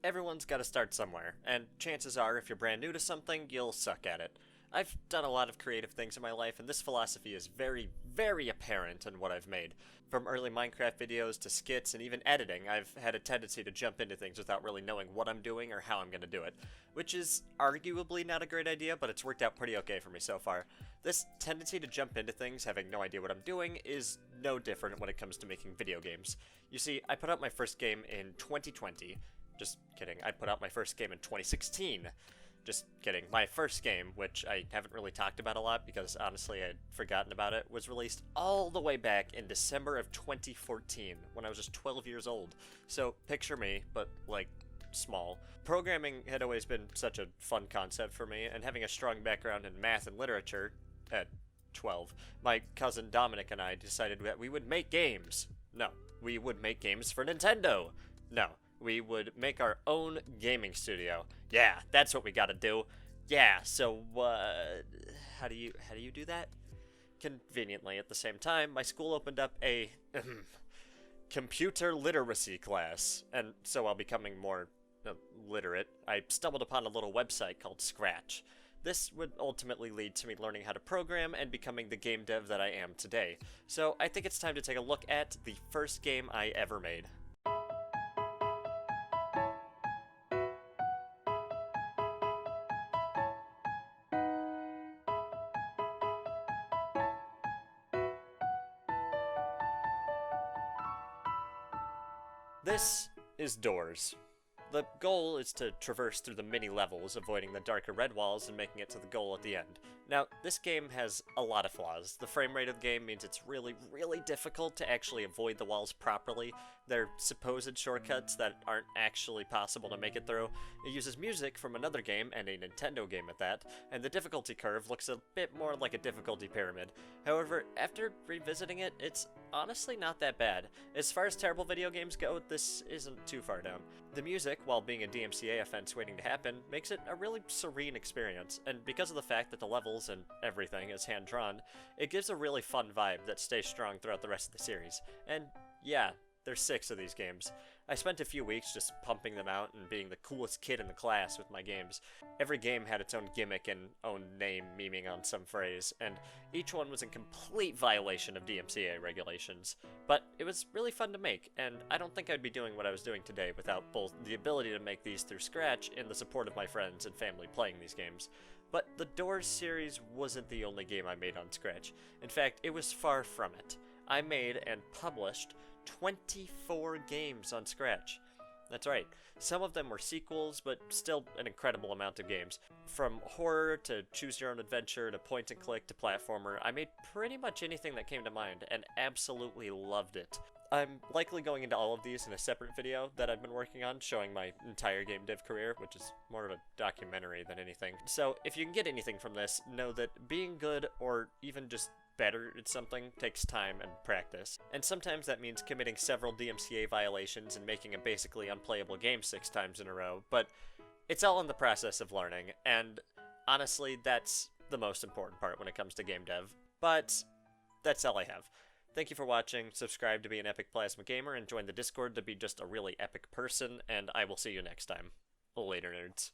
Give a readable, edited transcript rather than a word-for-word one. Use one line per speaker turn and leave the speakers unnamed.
Everyone's got to start somewhere, and chances are, if you're brand new to something, you'll suck at it. I've done a lot of creative things in my life, and this philosophy is very, very apparent in what I've made. From early Minecraft videos to skits and even editing, I've had a tendency to jump into things without really knowing what I'm doing or how I'm going to do it, which is arguably not a great idea, but it's worked out pretty okay for me so far. This tendency to jump into things having no idea what I'm doing is no different when it comes to making video games. You see, I put out my first game in 2020. Just kidding, I put out my first game in 2016. Just kidding. My first game, which I haven't really talked about a lot because honestly I'd forgotten about it, was released all the way back in December of 2014 when I was just 12 years old. So picture me, but like small. Programming had always been such a fun concept for me, and having a strong background in math and literature at 12, my cousin Dominic and I decided that we would make games. No, we would make games for Nintendo. No, we would make our own gaming studio. Yeah, that's what we gotta do. Yeah, so, how do you do that? Conveniently, at the same time, my school opened up a computer literacy class, and so while becoming more literate, I stumbled upon a little website called Scratch. This would ultimately lead to me learning how to program and becoming the game dev that I am today. So I think it's time to take a look at the first game I ever made. This is Doors. The goal is to traverse through the mini levels, avoiding the darker red walls and making it to the goal at the end. Now, this game has a lot of flaws. The frame rate of the game means it's really, really difficult to actually avoid the walls properly. They're supposed shortcuts that aren't actually possible to make it through. It uses music from another game, and a Nintendo game at that, and the difficulty curve looks a bit more like a difficulty pyramid. However, after revisiting it, it's honestly not that bad. As far as terrible video games go, this isn't too far down. The music, while being a DMCA offense waiting to happen, makes it a really serene experience, and because of the fact that the levels and everything is hand-drawn, it gives a really fun vibe that stays strong throughout the rest of the series. And yeah, there's 6 of these games. I spent a few weeks just pumping them out and being the coolest kid in the class with my games. Every game had its own gimmick and own name memeing on some phrase, and each one was in complete violation of DMCA regulations. But it was really fun to make, and I don't think I'd be doing what I was doing today without both the ability to make these through Scratch and the support of my friends and family playing these games. But the Doors series wasn't the only game I made on Scratch. In fact, it was far from it. I made and published 24 games on Scratch. That's right. Some of them were sequels, but still an incredible amount of games. From horror to choose your own adventure to point and click to platformer, I made pretty much anything that came to mind and absolutely loved it. I'm likely going into all of these in a separate video that I've been working on, showing my entire game dev career, which is more of a documentary than anything. So if you can get anything from this, know that being good or even just better at something takes time and practice. And sometimes that means committing several DMCA violations and making a basically unplayable game 6 times in a row, but it's all in the process of learning, and honestly, that's the most important part when it comes to game dev. But that's all I have. Thank you for watching, subscribe to be an epic plasma gamer, and join the Discord to be just a really epic person, and I will see you next time. Later, nerds.